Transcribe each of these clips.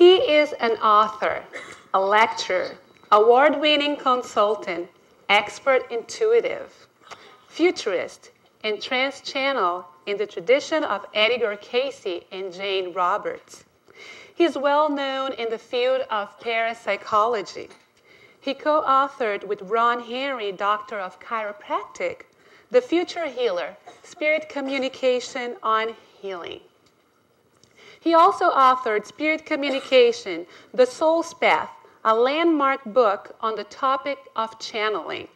He is an author, a lecturer, award-winning consultant, expert intuitive, futurist, and trans-channel in the tradition of Edgar Cayce and Jane Roberts. He is well known in the field of parapsychology. He co-authored with Ron Henry, Doctor of Chiropractic, The Future Healer, Spirit Communication on Healing. He also authored Spirit Communication, The Soul's Path, a landmark book on the topic of channeling.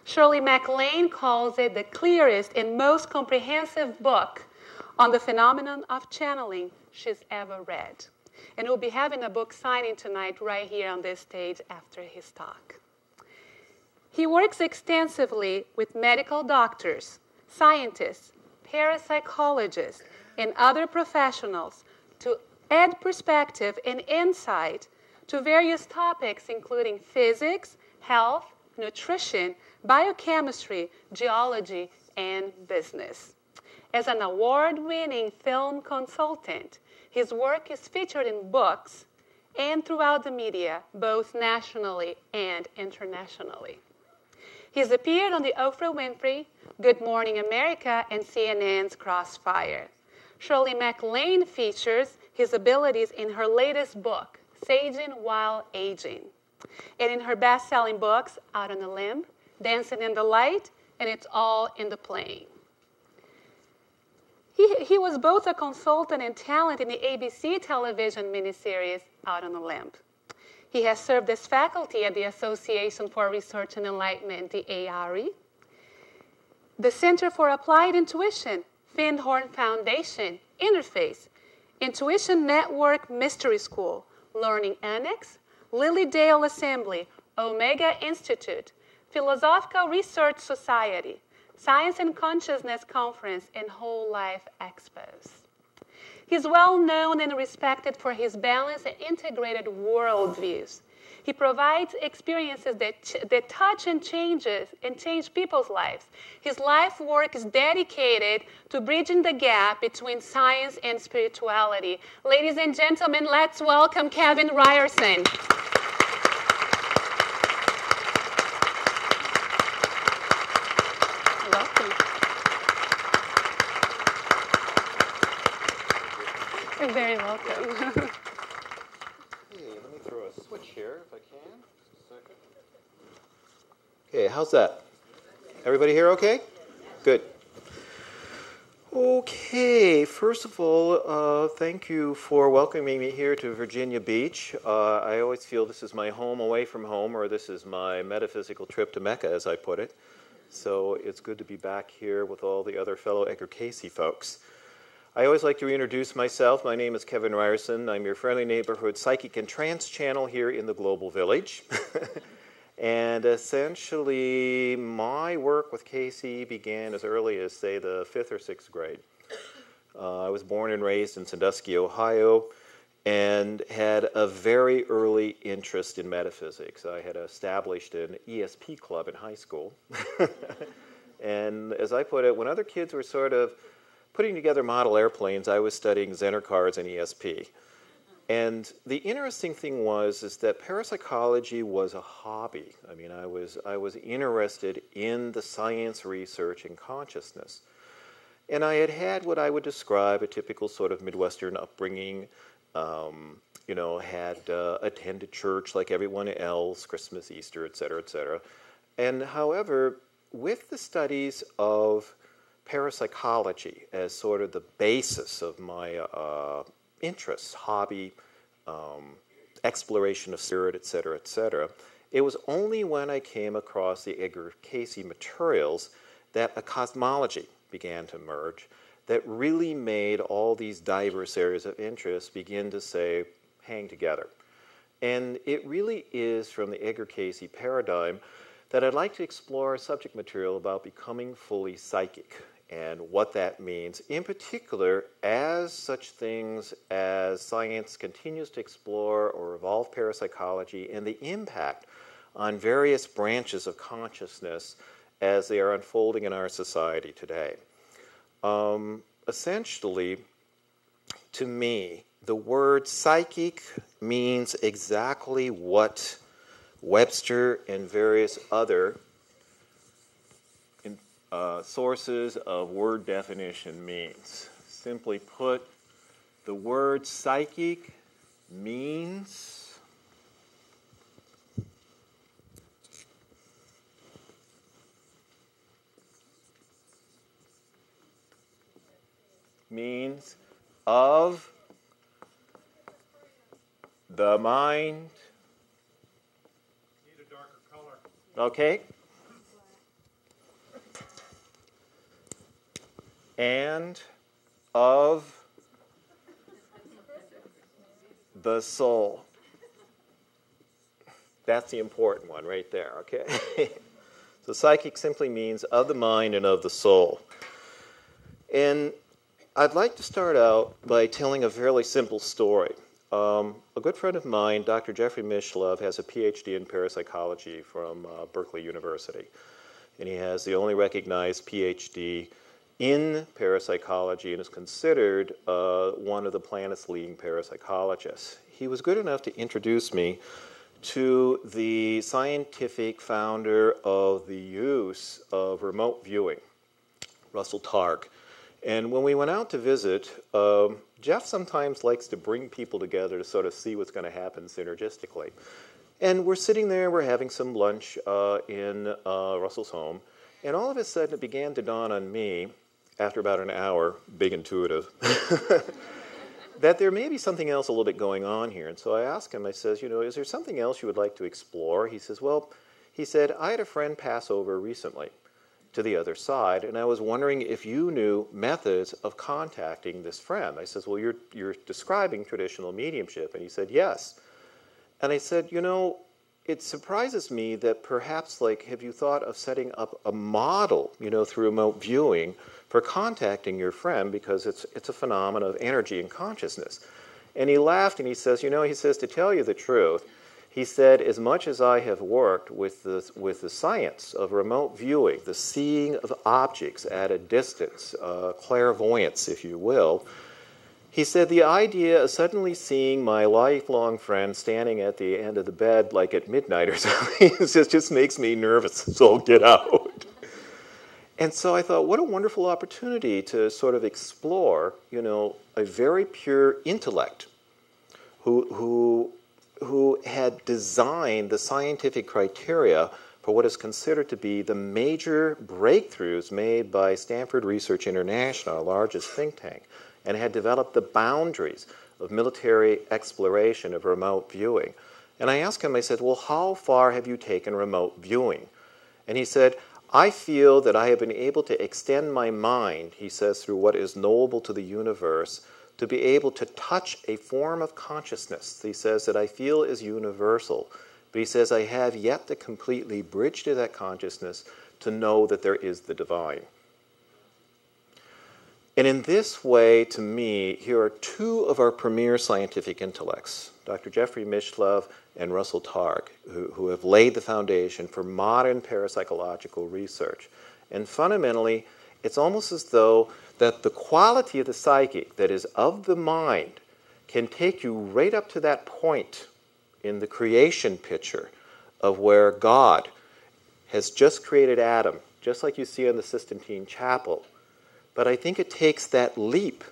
Shirley MacLaine calls it the clearest and most comprehensive book on the phenomenon of channeling she's ever read. And we'll be having a book signing tonight right here on this stage after his talk. He works extensively with medical doctors, scientists, parapsychologists, and other professionals to add perspective and insight to various topics including physics, health, nutrition, biochemistry, geology, and business. As an award-winning film consultant, his work is featured in books and throughout the media, both nationally and internationally. He's appeared on the Oprah Winfrey, Good Morning America, and CNN's Crossfire. Shirley MacLaine features his abilities in her latest book, Saging While Aging, and in her best-selling books, Out on a Limb, Dancing in the Light, and It's All in the Playing. He was both a consultant and talent in the ABC television miniseries Out on a Limb. He has served as faculty at the Association for Research and Enlightenment, the ARE, the Center for Applied Intuition, Findhorn Foundation, Interface, Intuition Network Mystery School, Learning Annex, Lily Dale Assembly, Omega Institute, Philosophical Research Society, Science and Consciousness Conference, and Whole Life Expos. He's well known and respected for his balanced and integrated worldviews. He provides experiences that touch and change people's lives. His life work is dedicated to bridging the gap between science and spirituality. Ladies and gentlemen, let's welcome Kevin Ryerson. Welcome. You're very welcome. Let me throw a switch here if I can. Just a second. Okay, how's that? Everybody here okay? Good. Okay, first of all, thank you for welcoming me here to Virginia Beach. I always feel this is my home away from home, or this is my metaphysical trip to Mecca, as I put it. So it's good to be back here with all the other fellow Edgar Cayce folks. I always like to reintroduce myself. My name is Kevin Ryerson. I'm your friendly neighborhood psychic and trance channel here in the Global Village. And essentially, my work with Cayce began as early as, say, the 5th or 6th grade. I was born and raised in Sandusky, Ohio, and had a very early interest in metaphysics. I had established an ESP club in high school. And as I put it, when other kids were sort of putting together model airplanes, I was studying Zener cards and ESP. And the interesting thing is that parapsychology was a hobby. I mean, I was interested in the science research and consciousness. And I had what I would describe a typical sort of Midwestern upbringing. Had attended church like everyone else, Christmas, Easter, et cetera, et cetera. And however, with the studies of parapsychology as sort of the basis of my interests, hobby, exploration of spirit, et cetera, it was only when I came across the Edgar Cayce materials that a cosmology began to emerge that really made all these diverse areas of interest begin to, say, hang together. And it really is from the Edgar Cayce paradigm that I'd like to explore subject material about becoming fully psychic and what that means, in particular, as such things as science continues to explore or evolve parapsychology and the impact on various branches of consciousness as they are unfolding in our society today. Essentially, to me, the word psychic means exactly what Webster and various other sources of word definition means. Simply put, the word psychic means of the mind. Need a darker color. Okay. And of the soul. That's the important one right there, okay? So psychic simply means of the mind and of the soul. And I'd like to start out by telling a fairly simple story. A good friend of mine, Dr. Jeffrey Mishlove, has a PhD in parapsychology from Berkeley University. And he has the only recognized PhD in parapsychology and is considered one of the planet's leading parapsychologists. He was good enough to introduce me to the scientific founder of the use of remote viewing, Russell Targ. And when we went out to visit, Jeff sometimes likes to bring people together to sort of see what's going to happen synergistically. And we're sitting there, we're having some lunch in Russell's home, and all of a sudden it began to dawn on me, after about an hour, big intuitive, that there may be something else a little bit going on here. And so I asked him, I says, is there something else you would like to explore? He says, well, he said, I had a friend pass over recently to the other side, and I was wondering if you knew methods of contacting this friend. I says, well, you're describing traditional mediumship. And he said, yes. And I said, it surprises me that perhaps, have you thought of setting up a model, through remote viewing for contacting your friend, because it's a phenomenon of energy and consciousness. And he laughed and he says, to tell you the truth, he said, as much as I have worked with the science of remote viewing, the seeing of objects at a distance, clairvoyance, if you will, he said, the idea of suddenly seeing my lifelong friend standing at the end of the bed like at midnight or something just makes me nervous, so I'll get out. And so I thought, what a wonderful opportunity to sort of explore, a very pure intellect who had designed the scientific criteria for what is considered to be the major breakthroughs made by Stanford Research International, our largest think tank, and had developed the boundaries of military exploration of remote viewing. And I asked him, I said, well, how far have you taken remote viewing? And he said, I feel that I have been able to extend my mind, he says, through what is knowable to the universe, to be able to touch a form of consciousness, he says, that I feel is universal. But he says, I have yet to completely bridge to that consciousness to know that there is the divine. And in this way, to me, here are two of our premier scientific intellects, Dr. Jeffrey Mishlove and Russell Targ, who have laid the foundation for modern parapsychological research. And fundamentally, it's almost as though that the quality of the psychic, that is of the mind, can take you right up to that point in the creation picture of where God has just created Adam, just like you see in the Sistine Chapel. But I think it takes that leap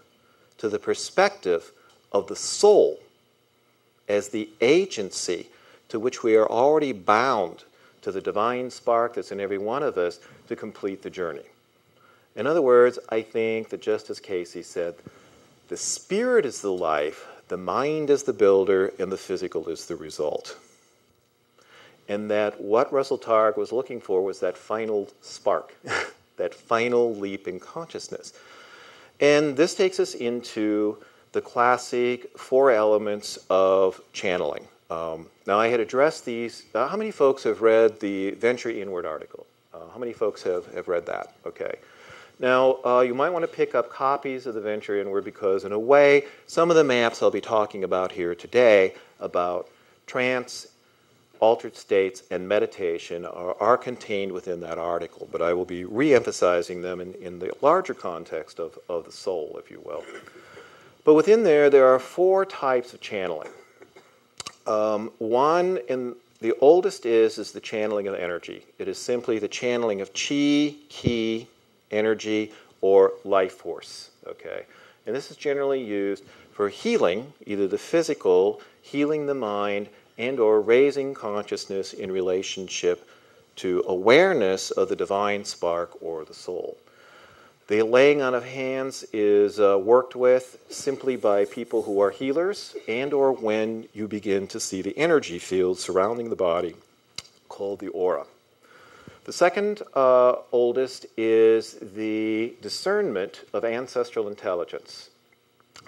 to the perspective of the soul as the agency to which we are already bound to the divine spark that's in every one of us to complete the journey. In other words, I think that just as Casey said, the spirit is the life, the mind is the builder, and the physical is the result. And that what Russell Targ was looking for was that final spark, that final leap in consciousness. And this takes us into the classic 4 elements of channeling. Now, I had addressed these. How many folks have read the Venture Inward article? How many folks have read that? Okay. Now, you might want to pick up copies of the Venture Inward because, in a way, some of the maps I'll be talking about here today about trance, altered states, and meditation are contained within that article, but I will be re-emphasizing them in the larger context of the soul, if you will. But within there are 4 types of channeling. One, and the oldest is the channeling of energy. It is simply the channeling of chi, ki, energy, or life force. Okay, and this is generally used for healing, either the physical, healing the mind, and or raising consciousness in relationship to awareness of the divine spark or the soul. The laying on of hands is worked with simply by people who are healers and or when you begin to see the energy field surrounding the body called the aura. The second oldest is the discernment of ancestral intelligence.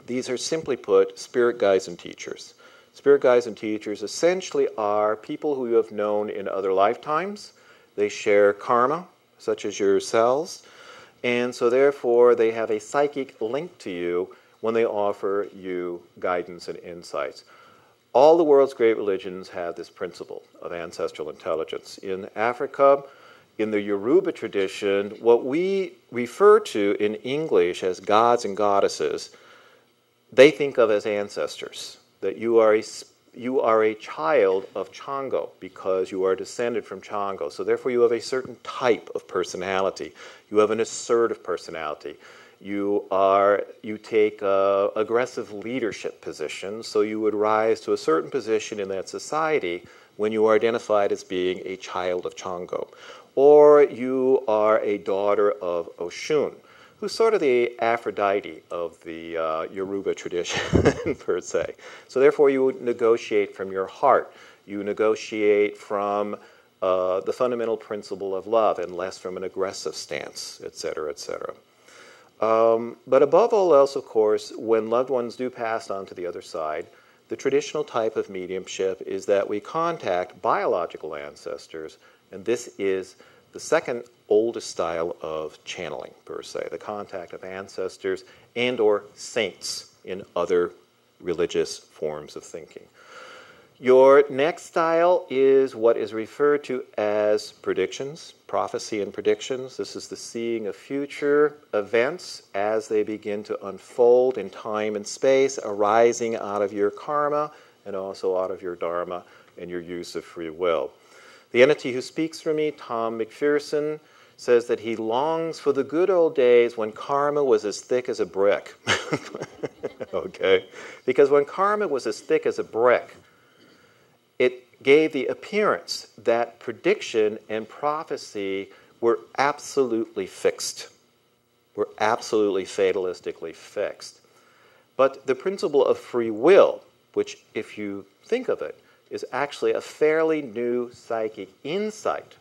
These are simply put spirit guides and teachers. Spirit guides and teachers essentially are people who you have known in other lifetimes. They share karma, such as yourselves. And so therefore, they have a psychic link to you when they offer you guidance and insights. All the world's great religions have this principle of ancestral intelligence. In Africa, in the Yoruba tradition, what we refer to in English as gods and goddesses, they think of as ancestors, that you are a child of Chango because you are descended from Chango. So therefore you have a certain type of personality. You have an assertive personality. You take aggressive leadership positions, so you would rise to a certain position in that society when you are identified as being a child of Chango. Or you are a daughter of Oshun, who's sort of the Aphrodite of the Yoruba tradition, per se. So therefore, you would negotiate from your heart. You negotiate from the fundamental principle of love and less from an aggressive stance, etc., etc. But above all else, of course, when loved ones do pass on to the other side, the traditional type of mediumship is that we contact biological ancestors, and this is the second oldest style of channeling, per se, the contact of ancestors and or saints in other religious forms of thinking. Your next style is what is referred to as predictions, prophecy and predictions. This is the seeing of future events as they begin to unfold in time and space, arising out of your karma and also out of your dharma and your use of free will. The entity who speaks for me, Tom McPherson, says that he longs for the good old days when karma was as thick as a brick. Okay? Because when karma was as thick as a brick, it gave the appearance that prediction and prophecy were absolutely fixed, were absolutely fatalistically fixed. But the principle of free will, which, if you think of it, is actually a fairly new psychic insight.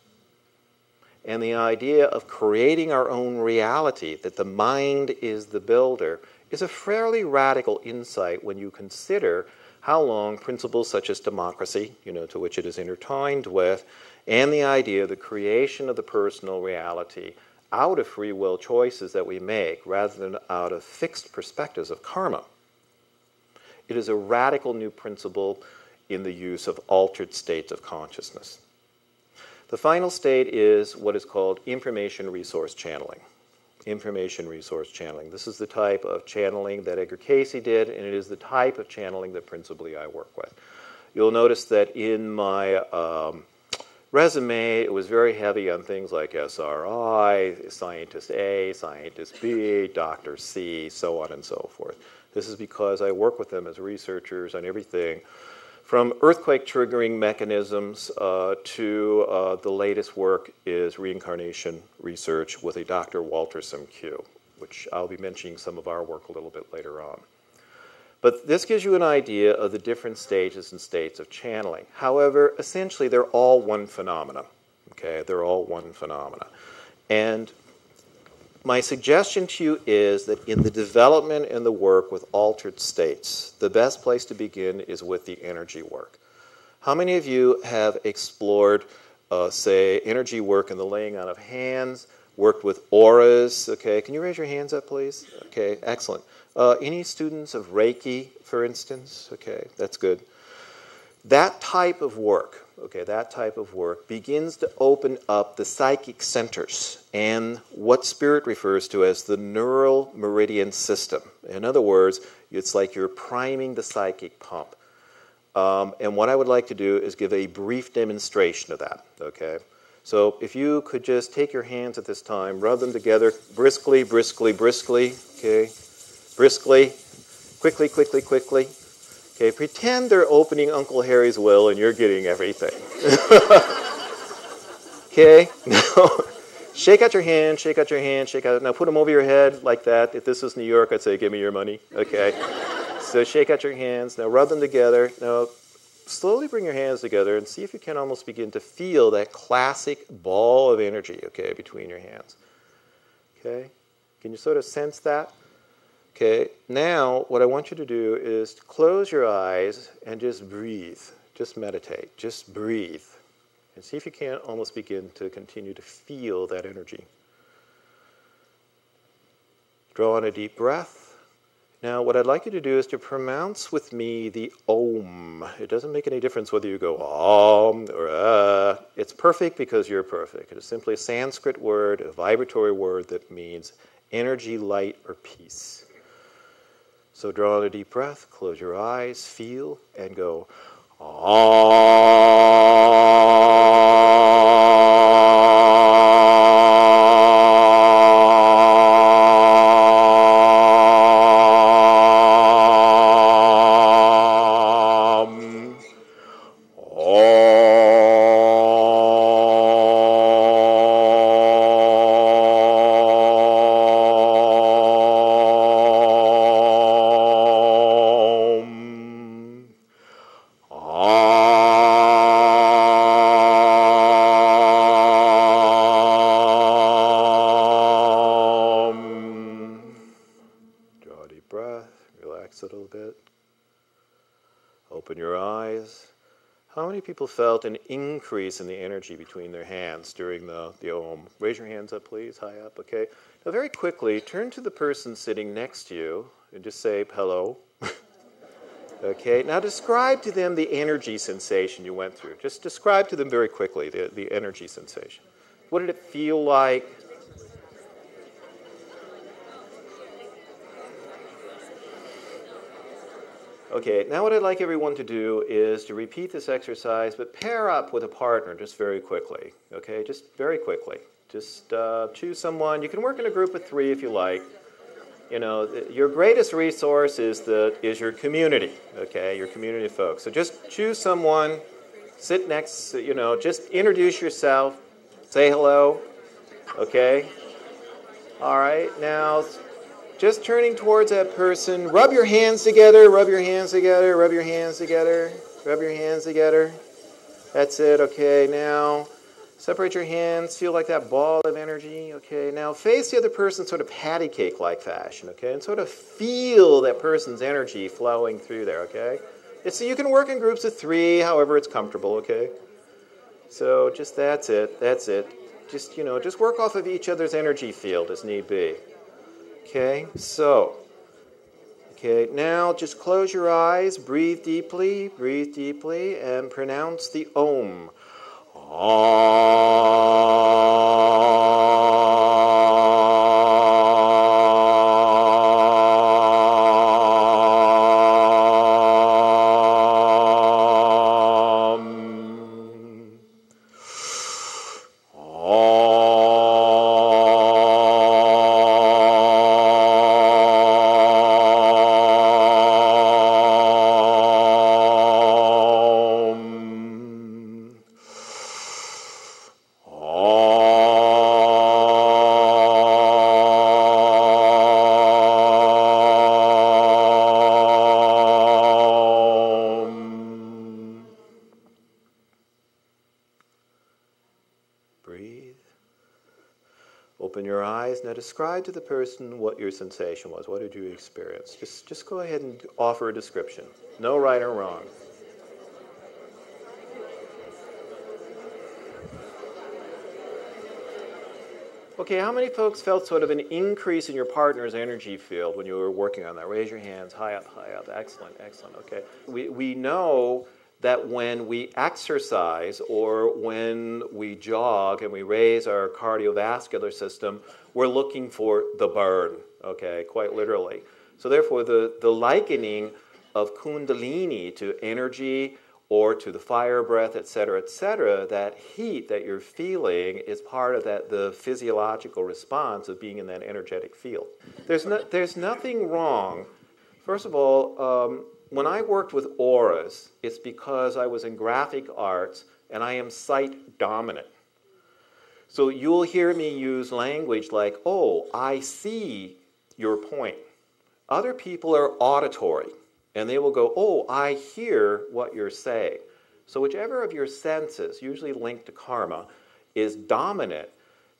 And the idea of creating our own reality, that the mind is the builder, is a fairly radical insight when you consider how long principles such as democracy, to which it is intertwined with, and the idea of the creation of the personal reality out of free will choices that we make rather than out of fixed perspectives of karma. It is a radical new principle in the use of altered states of consciousness. The final state is what is called information resource channeling. Information resource channeling. This is the type of channeling that Edgar Cayce did, and it is the type of channeling that principally I work with. You'll notice that in my resume, it was very heavy on things like SRI, Scientist A, Scientist B, Dr. C, so on and so forth. This is because I work with them as researchers on everything from earthquake-triggering mechanisms to the latest work is reincarnation research with a Dr. Walter Simq, which I'll be mentioning some of our work a little bit later on. But this gives you an idea of the different stages and states of channeling. However, essentially, they're all one phenomena. Okay, they're all one phenomena. And my suggestion to you is that in the development and the work with altered states, the best place to begin is with the energy work. How many of you have explored, say, energy work in the laying on of hands, worked with auras? Okay, can you raise your hands up, please? Okay, excellent. Any students of Reiki, for instance? Okay, that's good. That type of work, begins to open up the psychic centers and what Spirit refers to as the neural meridian system. In other words, it's like you're priming the psychic pump. And what I would like to do is give a brief demonstration of that, okay? So if you could just take your hands at this time, rub them together briskly, briskly, briskly, okay? Briskly, quickly, quickly, quickly. Okay, pretend they're opening Uncle Harry's will and you're getting everything. Okay, now shake out your hand, shake out your hand, shake out. Now put them over your head like that. If this was New York, I'd say, give me your money. Okay, so shake out your hands. Now rub them together. Now slowly bring your hands together and see if you can almost begin to feel that classic ball of energy, okay, between your hands. Okay, can you sort of sense that? Okay, now what I want you to do is close your eyes and just breathe. Just meditate. Just breathe. And see if you can't almost begin to continue to feel that energy. Draw in a deep breath. Now, what I'd like you to do is to pronounce with me the Om. It doesn't make any difference whether you go Om or It's perfect because you're perfect. It is simply a Sanskrit word, a vibratory word that means energy, light, or peace. So draw in a deep breath, close your eyes, feel, and go people felt an increase in the energy between their hands during the Om? Raise your hands up, please, high up, okay? Now, very quickly, turn to the person sitting next to you and just say, hello. Okay, now describe to them the energy sensation you went through. Just describe to them very quickly the energy sensation. What did it feel like? Okay, now what I'd like everyone to do is to repeat this exercise, but pair up with a partner just very quickly. Okay, just very quickly. Just choose someone. You can work in a group of 3 if you like. You know, your greatest resource is your community. Okay, your community of folks. So just choose someone, sit next. You know, just introduce yourself, say hello. Okay. All right. Now, just turning towards that person, rub your hands together, rub your hands together, rub your hands together, rub your hands together. That's it, okay. Now, separate your hands, feel like that ball of energy, okay. Now, face the other person sort of patty cake-like fashion, okay, and sort of feel that person's energy flowing through there, okay. So you can work in groups of 3, however it's comfortable, okay. So just that's it. Just, you know, just work off of each other's energy field as need be. Okay, so, okay, now just close your eyes, breathe deeply, and pronounce the Om. Open your eyes. Now describe to the person what your sensation was. What did you experience? Just go ahead and offer a description. No right or wrong. Okay, how many folks felt sort of an increase in your partner's energy field when you were working on that? Raise your hands, high up, high up. Excellent, excellent, okay. We know that when we exercise or when we jog and we raise our cardiovascular system, we're looking for the burn, okay, quite literally. So therefore, the likening of kundalini to energy or to the fire breath, etc., that heat that you're feeling is part of the physiological response of being in that energetic field. There's nothing wrong. First of all, when I worked with auras, it's because I was in graphic arts and I am sight dominant. So you'll hear me use language like, oh, I see your point. Other people are auditory, and they will go, oh, I hear what you're saying. So whichever of your senses, usually linked to karma, is dominant,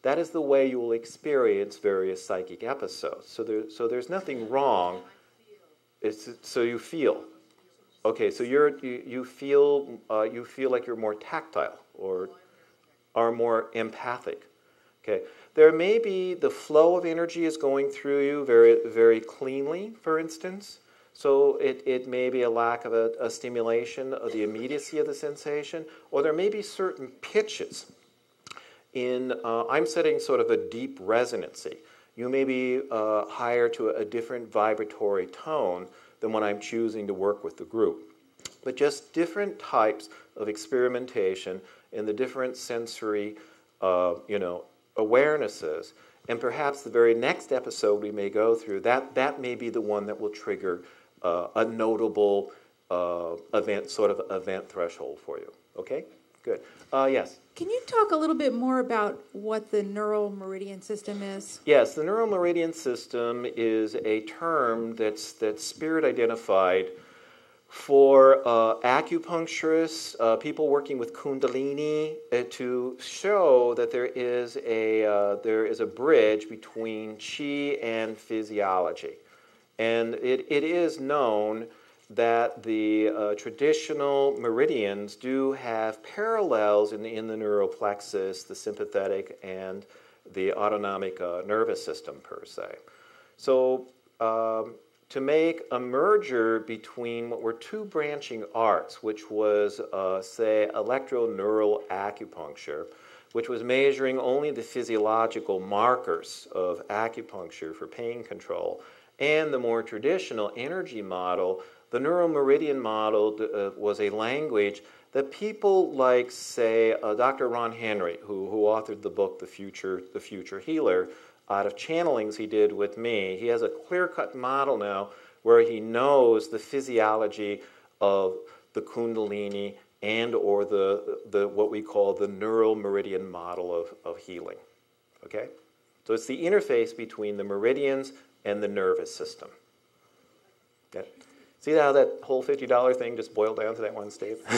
that is the way you will experience various psychic episodes. So there's nothing wrong. So you feel. Okay, so you feel like you're more tactile or are more empathic. Okay, there may be the flow of energy is going through you very, very cleanly, for instance. So it may be a lack of a stimulation of the immediacy of the sensation, or there may be certain pitches. I'm setting sort of a deep resonancy. You may be higher to a different vibratory tone than when I'm choosing to work with the group. But just different types of experimentation in the different sensory, awarenesses, and perhaps the very next episode we may go through, that may be the one that will trigger a notable event threshold for you. Okay? Good. Yes? Can you talk a little bit more about what the neural meridian system is? Yes, the neural meridian system is a term that's spirit identified for acupuncturists, people working with kundalini, to show that there is a bridge between chi and physiology. And it is known that the traditional meridians do have parallels in the neural plexus, the sympathetic, and the autonomic nervous system per se. So to make a merger between what were two branching arts, which was, say, electroneural acupuncture, which was measuring only the physiological markers of acupuncture for pain control, and the more traditional energy model, the neural meridian model was a language that people like, say, Dr. Ron Henry, who authored the book The Future Healer, out of channelings he did with me, he has a clear-cut model now where he knows the physiology of the kundalini and or the what we call the neural meridian model of healing. Okay? So it's the interface between the meridians and the nervous system. Okay. See how that whole $50 thing just boiled down to that one statement?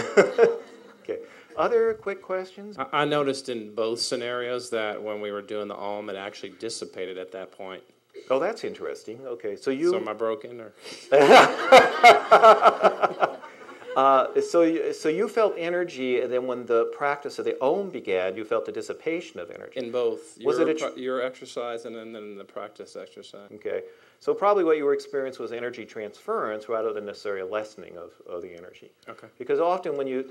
Okay. Other quick questions? I noticed in both scenarios that when we were doing the Om, it actually dissipated at that point. Oh, that's interesting. Okay, so So am I broken? Or? So you felt energy, and then when the practice of the Om began, you felt a dissipation of energy. In both. Was your exercise and then the practice exercise. Okay. So probably what you were experiencing was energy transference rather than necessarily a lessening of the energy. Okay. Because often when you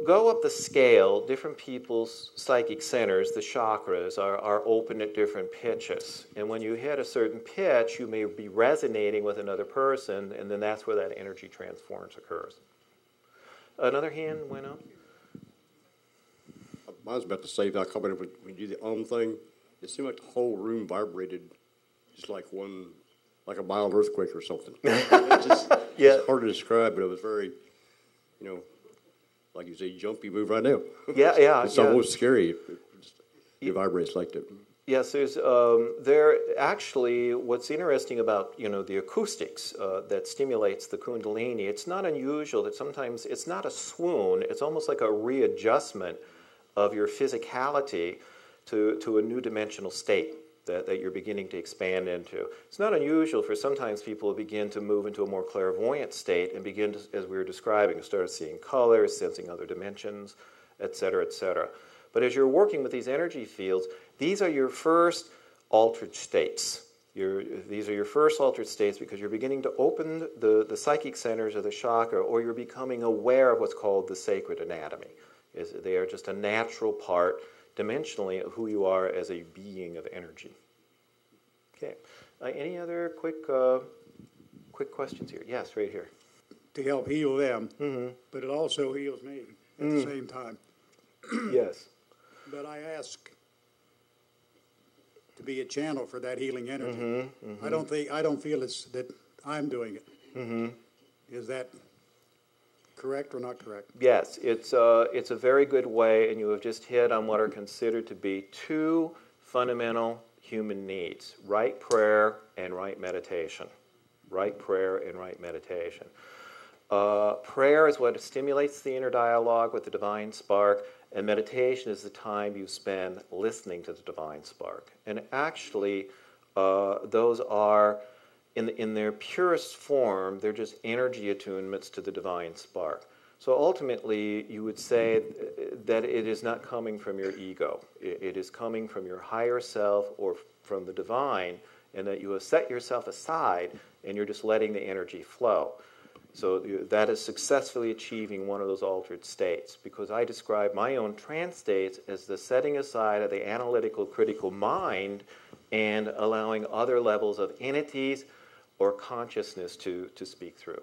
go up the scale, different people's psychic centers, the chakras, are open at different pitches. And when you hit a certain pitch, you may be resonating with another person, and then that's where that energy transference occurs. Another hand went up. I was about to say that when you do the thing, it seemed like the whole room vibrated just like a mild earthquake or something. It's hard to describe, but it was very, like you say, jumpy move right now. Yeah. It's almost scary. It vibrates like that. Yes, there's actually what's interesting about the acoustics that stimulates the kundalini. It's not unusual that sometimes it's not a swoon. It's almost like a readjustment of your physicality to a new dimensional state that you're beginning to expand into. It's not unusual for sometimes people to begin to move into a more clairvoyant state and begin to, as we were describing, start seeing colors, sensing other dimensions, etc., etc. But as you're working with these energy fields, these are your first altered states. These are your first altered states because you're beginning to open the psychic centers of the chakra, or you're becoming aware of what's called the sacred anatomy. They are just a natural part dimensionally of who you are as a being of energy. Okay. Any other quick quick questions here. Yes, right here. To help heal them, but it also heals me at the same time. Yes. But I ask to be a channel for that healing energy. I don't feel it's that I'm doing it. Is that correct or not correct? Yes, it's a very good way, and you have just hit on what are considered to be two fundamental human needs: right prayer and right meditation. Right prayer and right meditation. Prayer is what stimulates the inner dialogue with the divine spark, and meditation is the time you spend listening to the divine spark. And actually, those are, in their purest form, they're just energy attunements to the divine spark. So ultimately, you would say that it is not coming from your ego. It is coming from your higher self or from the divine, and that you have set yourself aside and you're just letting the energy flow. So that is successfully achieving one of those altered states, because I describe my own trance states as the setting aside of the analytical, critical mind and allowing other levels of entities or consciousness to speak through.